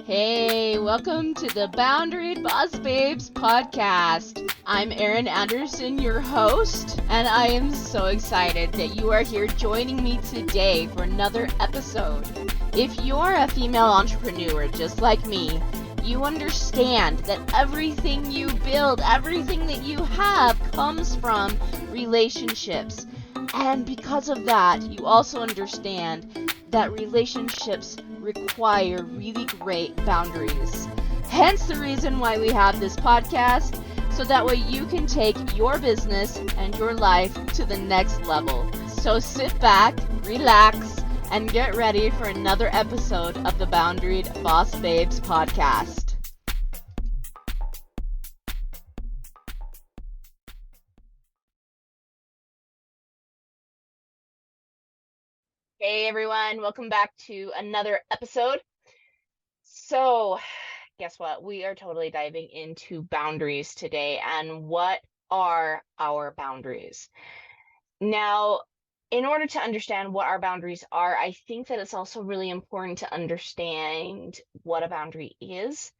Hey, welcome to the Boundaried Boss Babes podcast. I'm Erin Anderson, your host, and I am so excited that you are here joining me today for another episode. If you're a female entrepreneur just like me, you understand that everything you build, everything that you have comes from relationships. And because of that, you also understand that relationships require really great boundaries. Hence the reason why we have this podcast, so that way you can take your business and your life to the next level. So sit back, relax, and get ready for another episode of the Boundaried Boss Babes podcast. Hey everyone, welcome back to another episode. So, guess what? We are totally diving into boundaries today. And what are our boundaries? Now, in order to understand what our boundaries are, I think that it's also really important to understand what a boundary is.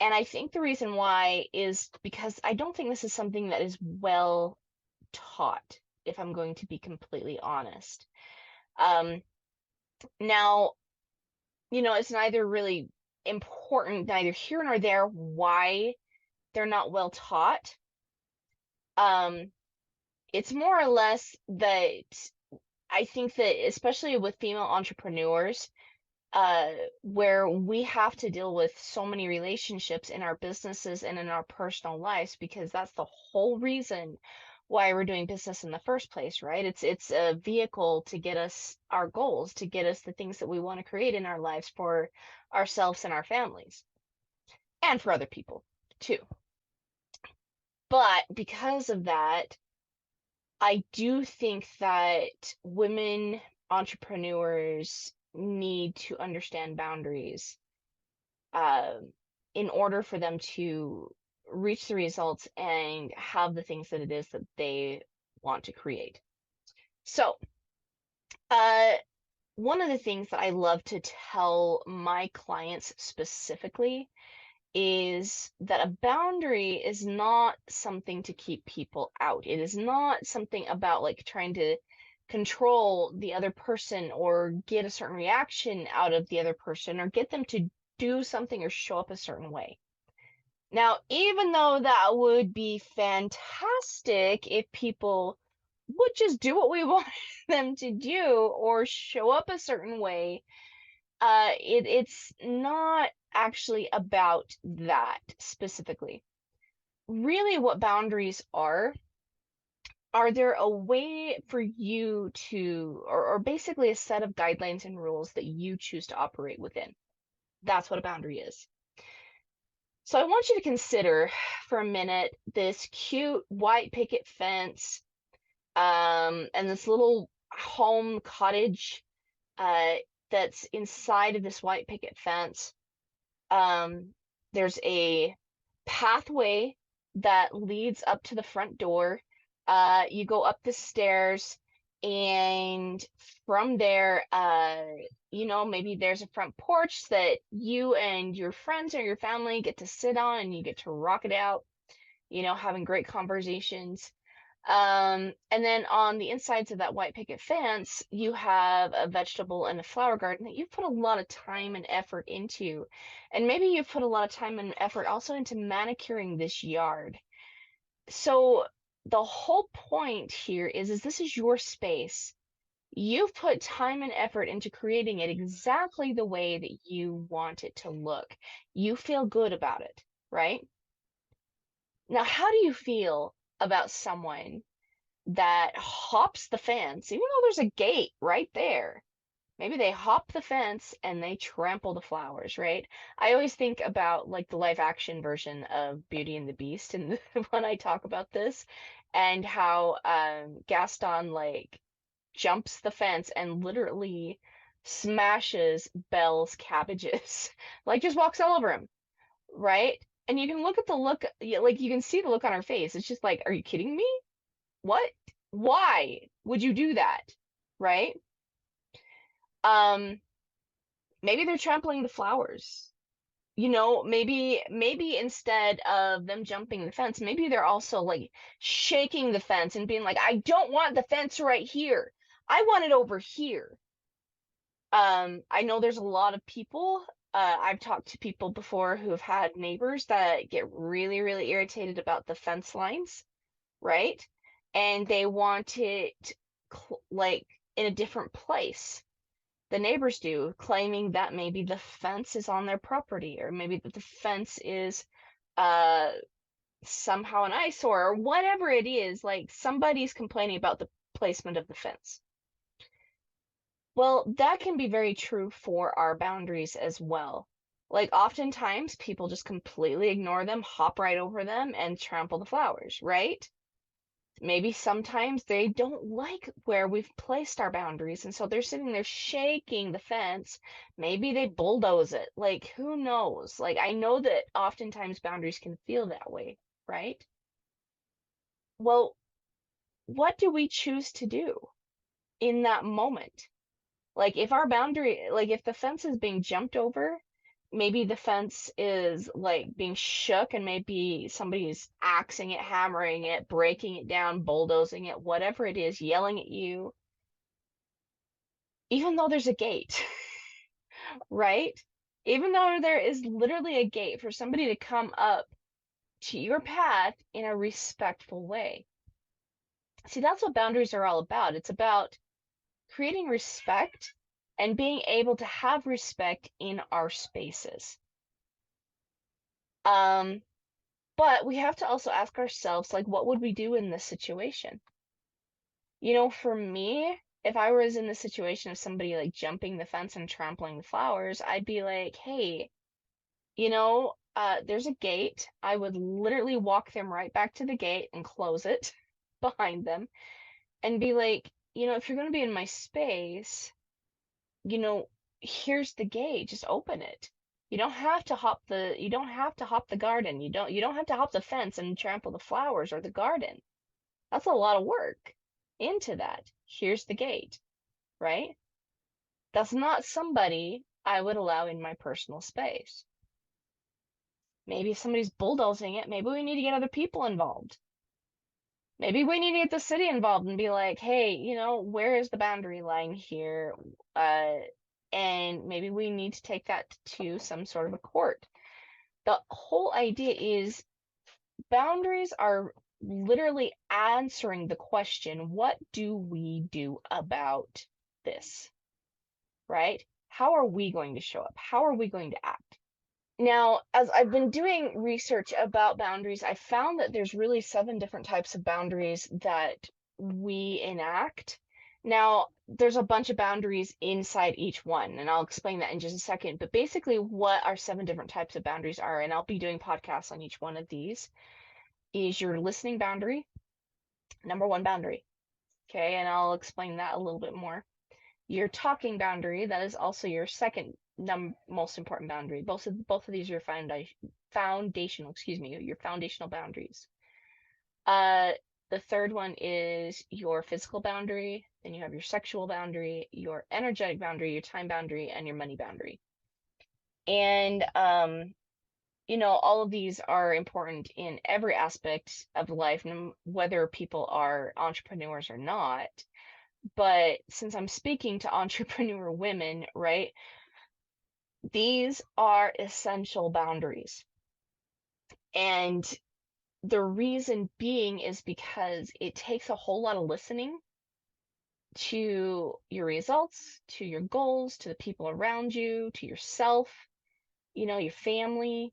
And I think the reason why is because I don't think this is something that is well taught, if I'm going to be completely honest. Now, it's neither really important, neither here nor there, why they're not well taught. It's more or less that I think that, especially with female entrepreneurs, where we have to deal with so many relationships in our businesses and in our personal lives, because that's the whole reason why we're doing business in the first place, right? It's a vehicle to get us our goals, to get us the things that we want to create in our lives for ourselves and our families, and for other people too. But because of that, I do think that women entrepreneurs need to understand boundaries, um, in order for them to reach the results and have the things that it is that they want to create. So, uh, one of the things that I love to tell my clients specifically is that a boundary is not something to keep people out. It is not something about like trying to control the other person or get a certain reaction out of the other person or get them to do something or show up a certain way. Now, even though that would be fantastic if people would just do what we want them to do or show up a certain way, it's not actually about that specifically. Really, what boundaries are there a way for you to, or basically a set of guidelines and rules that you choose to operate within? That's what a boundary is. So I want you to consider for a minute this cute white picket fence, and this little home cottage, uh, that's inside of this white picket fence. Um, there's a pathway that leads up to the front door. You go up the stairs, and from there, maybe there's a front porch that you and your friends or your family get to sit on, and you get to rock it out, having great conversations. And then on the insides of that white picket fence, you have a vegetable and a flower garden that you've put a lot of time and effort into. And maybe you've put a lot of time and effort also into manicuring this yard. So the whole point here is this is your space. You've put time and effort into creating it exactly the way that you want it to look. You feel good about it, right? Now, how do you feel about someone that hops the fence, even though there's a gate right there? Maybe they hop the fence and they trample the flowers, right? I always think about like the live action version of Beauty and the Beast, and when I talk about this, and how Gaston like jumps the fence and literally smashes Belle's cabbages, like just walks all over him, right? And you can look at the look, yeah, like you can see the look on her face. It's just like, are you kidding me? What? Why would you do that? Right? Um, Maybe they're trampling the flowers. maybe instead of them jumping the fence, maybe they're also like shaking the fence and being like, I don't want the fence right here. I want it over here. I know there's a lot of people, I've talked to people before who have had neighbors that get really, really irritated about the fence lines, right? And they want it like in a different place. The neighbors do, claiming that maybe the fence is on their property, or maybe that the fence is uh somehow an eyesore, or whatever it is. Like somebody's complaining about the placement of the fence. Well, that can be very true for our boundaries as well. Like oftentimes people just completely ignore them, hop right over them, and trample the flowers, right? Maybe sometimes they don't like where we've placed our boundaries, and so they're sitting there shaking the fence. Maybe they bulldoze it. Like, who knows? Like, I know that oftentimes boundaries can feel that way, right? Well, what do we choose to do in that moment? Like, if our boundary, like, if the fence is being jumped over, maybe the fence is like being shook and maybe somebody's axing it, hammering it, breaking it down, bulldozing it, whatever it is, yelling at you, even though there's a gate, right? Even though there is literally a gate for somebody to come up to your path in a respectful way. See, that's what boundaries are all about. It's about creating respect and being able to have respect in our spaces. Um, but we have to also ask ourselves, like, what would we do in this situation? For me, if I was in the situation of somebody like jumping the fence and trampling the flowers, I'd be like, hey, there's a gate. I would literally walk them right back to the gate and close it behind them and be like, if you're going to be in my space, you know, here's the gate, just open it. You don't have to hop the garden. You don't have to hop the fence and trample the flowers or the garden. That's a lot of work into that. Here's the gate, right? That's not somebody I would allow in my personal space. Maybe if somebody's bulldozing it, maybe we need to get other people involved. Maybe we need to get the city involved and be like, hey, where is the boundary line here? Uh, and maybe we need to take that to some sort of a court. The whole idea is boundaries are literally answering the question, what do we do about this? Right? How are we going to show up? How are we going to act? Now, as I've been doing research about boundaries, I found that there's really 7 different types of boundaries that we enact. Now, there's a bunch of boundaries inside each one, and I'll explain that in just a second. But basically, what our 7 different types of boundaries are, and I'll be doing podcasts on each one of these, is your listening boundary, number one boundary. Okay, and I'll explain that a little bit more. Your talking boundary, that is also your second most important boundary. Both of these are foundational, your foundational boundaries. The third one is your physical boundary. Then you have your sexual boundary, your energetic boundary, your time boundary, and your money boundary. And all of these are important in every aspect of life, whether people are entrepreneurs or not. But since I'm speaking to entrepreneur women, right, these are essential boundaries. And the reason being is because it takes a whole lot of listening to your results, to your goals, to the people around you, to yourself, your family.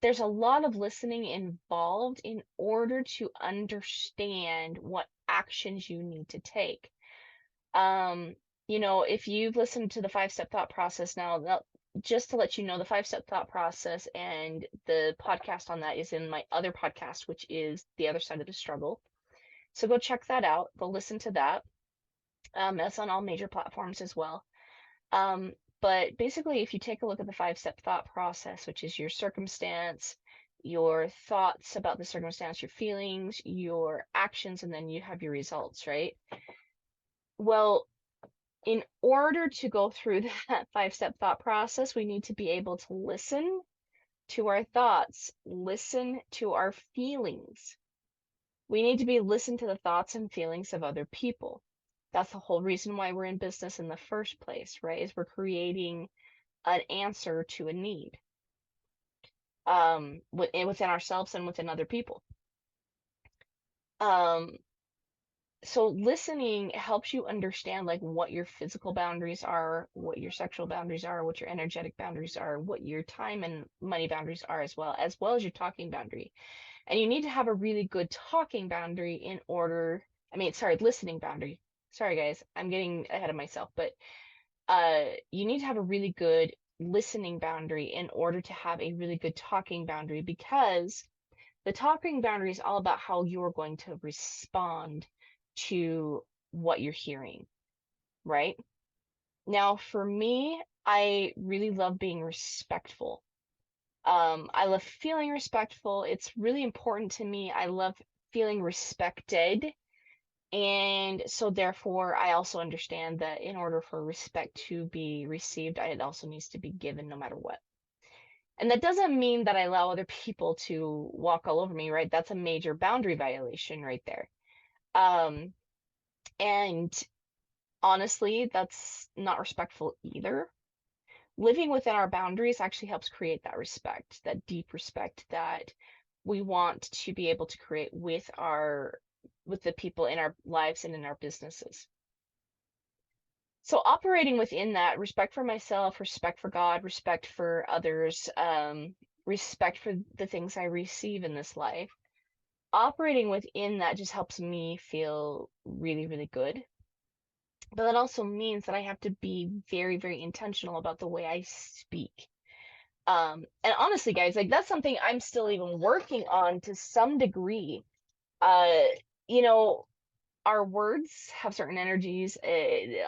There's a lot of listening involved in order to understand what actions you need to take. If you've listened to the 5-step thought process now, just to let you know, the 5-step thought process and the podcast on that is in my other podcast, which is The Other Side of the Struggle. So go check that out. Go listen to that. That's on all major platforms as well. But basically, if you take a look at the 5-step thought process, which is your circumstance, your thoughts about the circumstance, your feelings, your actions, and then you have your results, right? Well, in order to go through that 5-step thought process, we need to be able to listen to our thoughts, listen to our feelings. We need to be listen to the thoughts and feelings of other people. That's the whole reason why we're in business in the first place, right? Is we're creating an answer to a need within ourselves and within other people. Um, so listening helps you understand like what your physical boundaries are, what your sexual boundaries are, what your energetic boundaries are, what your time and money boundaries are as well as your talking boundary. And you need to have a really good talking boundary in order, listening boundary. Sorry guys, I'm getting ahead of myself, but you need to have a really good listening boundary in order to have a really good talking boundary, because the talking boundary is all about how you're going to respond to what you're hearing, right? Now, for me, I really love being respectful. I love feeling respectful. It's really important to me. I love feeling respected. And so therefore, I also understand that in order for respect to be received, it also needs to be given no matter what. And that doesn't mean that I allow other people to walk all over me, right? That's a major boundary violation right there. Um, and honestly, that's not respectful either. Living within our boundaries actually helps create that respect, that deep respect that we want to be able to create with the people in our lives and in our businesses. So operating within that respect for myself, respect for God, respect for others, respect for the things I receive in this life, operating within that just helps me feel really, really good. But that also means that I have to be very, very intentional about the way I speak. And honestly, guys, like that's something I'm still even working on to some degree. Uh, you know, our words have certain energies.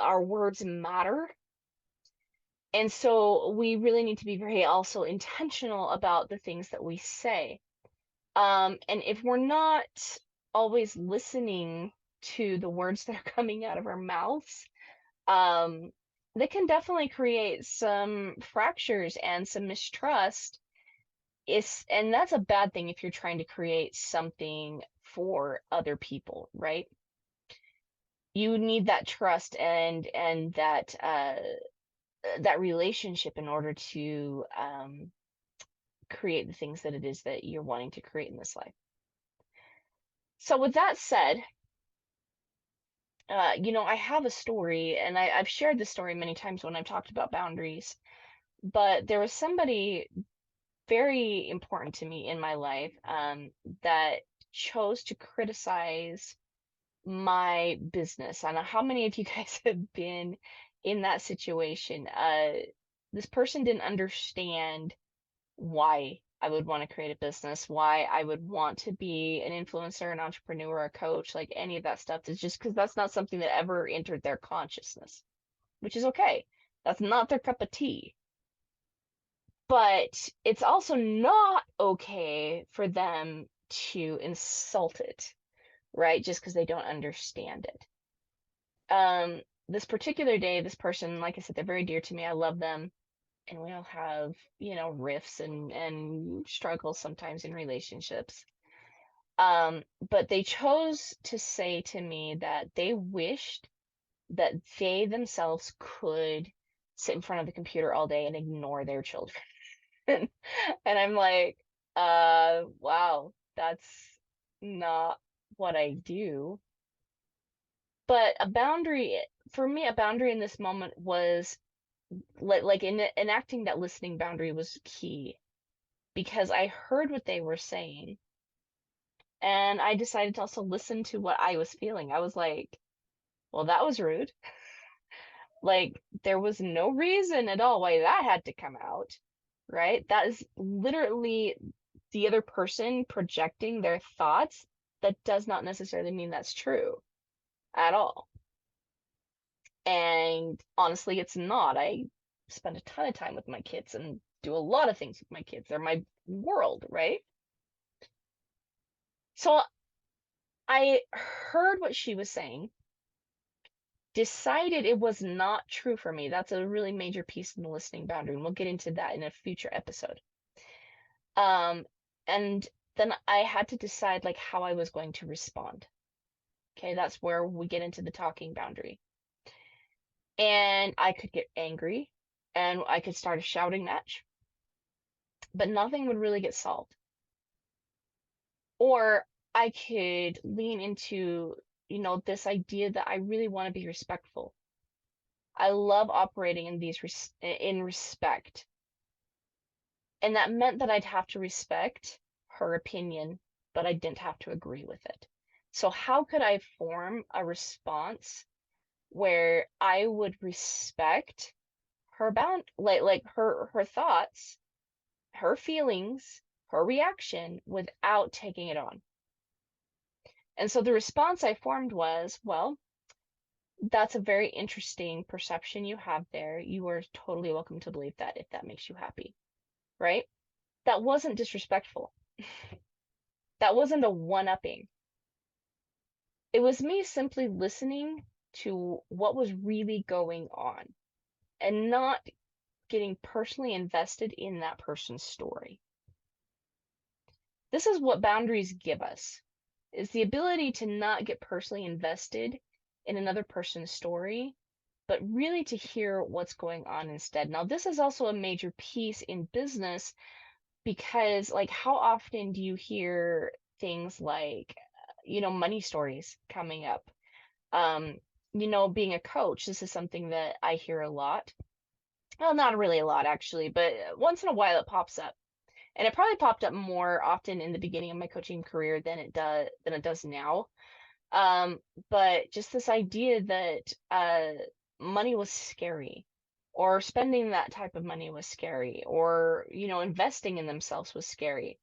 Our words matter. And so we really need to be very also intentional about the things that we say. And if we're not always listening to the words that are coming out of our mouths, um, that can definitely create some fractures and some mistrust. And that's a bad thing if you're trying to create something for other people, right? You need that trust and that relationship in order to create the things that it is that you're wanting to create in this life. So with that said, I have a story, and I've shared this story many times when I've talked about boundaries, but there was somebody very important to me in my life that chose to criticize my business. I don't know how many of you guys have been in that situation. This person didn't understand why I would want to create a business, why I would want to be an influencer, an entrepreneur, a coach, like any of that stuff. It's just because that's not something that ever entered their consciousness, which is okay. That's not their cup of tea. But it's also not okay for them to insult it, right? Just because they don't understand it. This particular day, this person, like I said, they're very dear to me. I love them. And we all have, rifts and struggles sometimes in relationships. But they chose to say to me that they wished that they themselves could sit in front of the computer all day and ignore their children. And I'm like, wow, that's not what I do. But for me, a boundary in this moment was like in enacting that listening boundary was key, because I heard what they were saying and I decided to also listen to what I was feeling. I was like, well, that was rude. Like, there was no reason at all why that had to come out, right? That is literally the other person projecting their thoughts. That does not necessarily mean that's true at all. And honestly, it's not. I spend a ton of time with my kids and do a lot of things with my kids. They're my world, right? So I heard what she was saying, decided it was not true for me. That's a really major piece in the listening boundary, and we'll get into that in a future episode. Um, and then I had to decide like how I was going to respond. Okay, that's where we get into the talking boundary. And I could get angry and I could start a shouting match, but nothing would really get solved. Or I could lean into, this idea that I really want to be respectful. I love operating in in respect. And that meant that I'd have to respect her opinion, but I didn't have to agree with it. So how could I form a response where I would respect her like her thoughts, her feelings, her reaction without taking it on? And so the response I formed was, well, that's a very interesting perception you have there. You are totally welcome to believe that if that makes you happy, right? That wasn't disrespectful. That wasn't a one-upping. It was me simply listening to what was really going on and not getting personally invested in that person's story. This is what boundaries give us, is the ability to not get personally invested in another person's story, but really to hear what's going on instead. Now, this is also a major piece in business because, like, how often do you hear things like, money stories coming up? Um, being a coach, this is something that I hear a lot. Well, not really a lot actually, but once in a while it pops up. And it probably popped up more often in the beginning of my coaching career than it does now. Um, but just this idea that money was scary, or spending that type of money was scary, or investing in themselves was scary.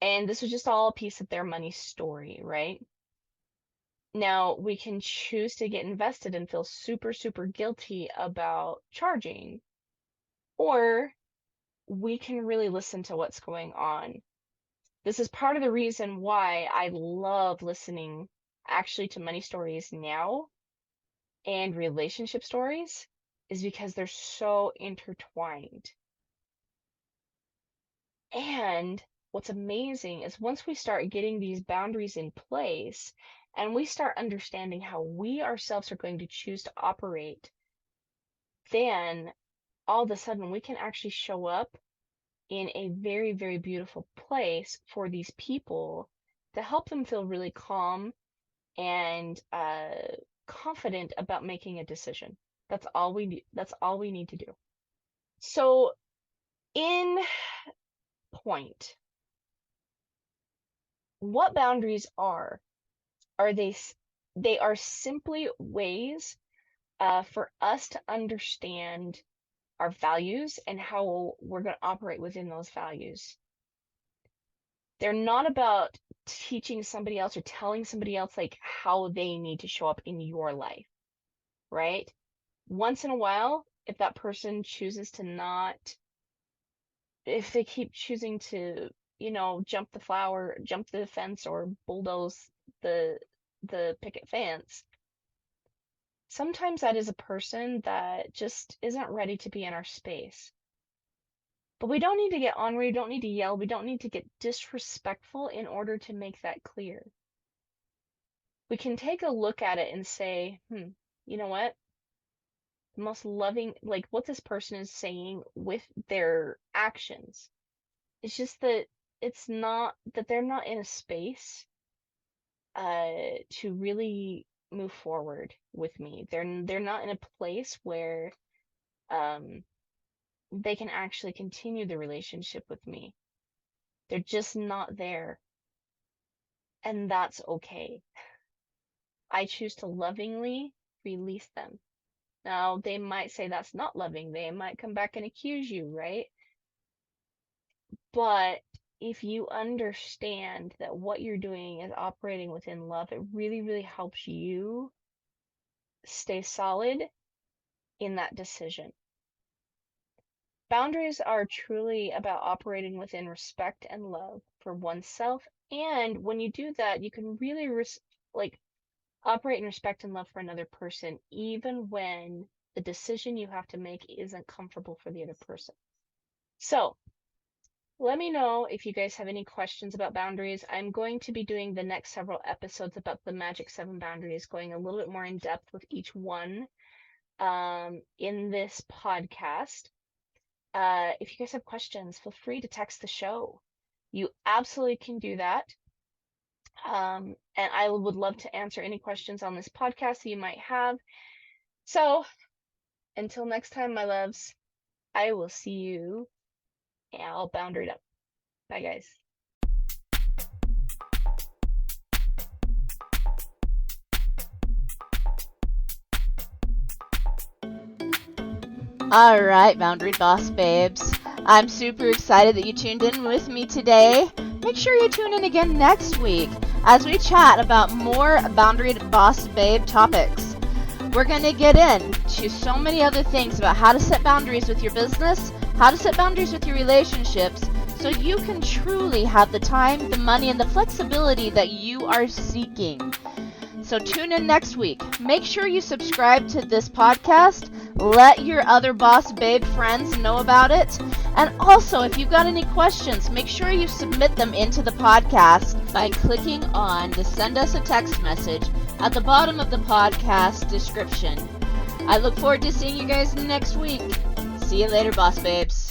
And this was just all a piece of their money story, right? Now, we can choose to get invested and feel super, super guilty about charging, or we can really listen to what's going on. This is part of the reason why I love listening actually to money stories now and relationship stories, is because they're so intertwined. And what's amazing is once we start getting these boundaries in place and we start understanding how we ourselves are going to choose to operate, then all of a sudden we can actually show up in a very, very beautiful place for these people to help them feel really calm and confident about making a decision. That's all we need. That's all we need to do. So, in point, what boundaries are they are simply ways for us to understand our values and how we're going to operate within those values. They're not about teaching somebody else or telling somebody else like how they need to show up in your life, right? Once in a while, if that person chooses to not, if they keep choosing to, jump the fence or bulldoze the picket fence, sometimes that is a person that just isn't ready to be in our space. But we don't need to get ornery, we don't need to yell, we don't need to get disrespectful in order to make that clear. We can take a look at it and say, you know what? The most loving, like what this person is saying with their actions. It's just that it's not that they're not in a space to really move forward with me. They're not in a place where um they can actually continue the relationship with me. They're just not there. And that's okay. I choose to lovingly release them. Now, they might say that's not loving. They might come back and accuse you, right? But if you understand that what you're doing is operating within love, it really, really helps you stay solid in that decision. Boundaries are truly about operating within respect and love for oneself. And when you do that, you can really like operate in respect and love for another person, even when the decision you have to make isn't comfortable for the other person. So, Let me know if you guys have any questions about boundaries. I'm going to be doing the next several episodes about the Magic 7 boundaries, going a little bit more in depth with each one in this podcast. If you guys have questions, feel free to text the show. You absolutely can do that. And I would love to answer any questions on this podcast that you might have. So until next time, my loves, I will see you all boundaried up. Bye, guys. All right, Boundary Boss babes. I'm super excited that you tuned in with me today. Make sure you tune in again next week as we chat about more Boundary Boss babe topics. We're going to get into so many other things about how to set boundaries with your business, how to set boundaries with your relationships, so you can truly have the time, the money, and the flexibility that you are seeking. So tune in next week. Make sure you subscribe to this podcast. Let your other boss babe friends know about it. And also, if you've got any questions, make sure you submit them into the podcast by clicking on the send us a text message at the bottom of the podcast description. I look forward to seeing you guys next week. See you later, boss babes.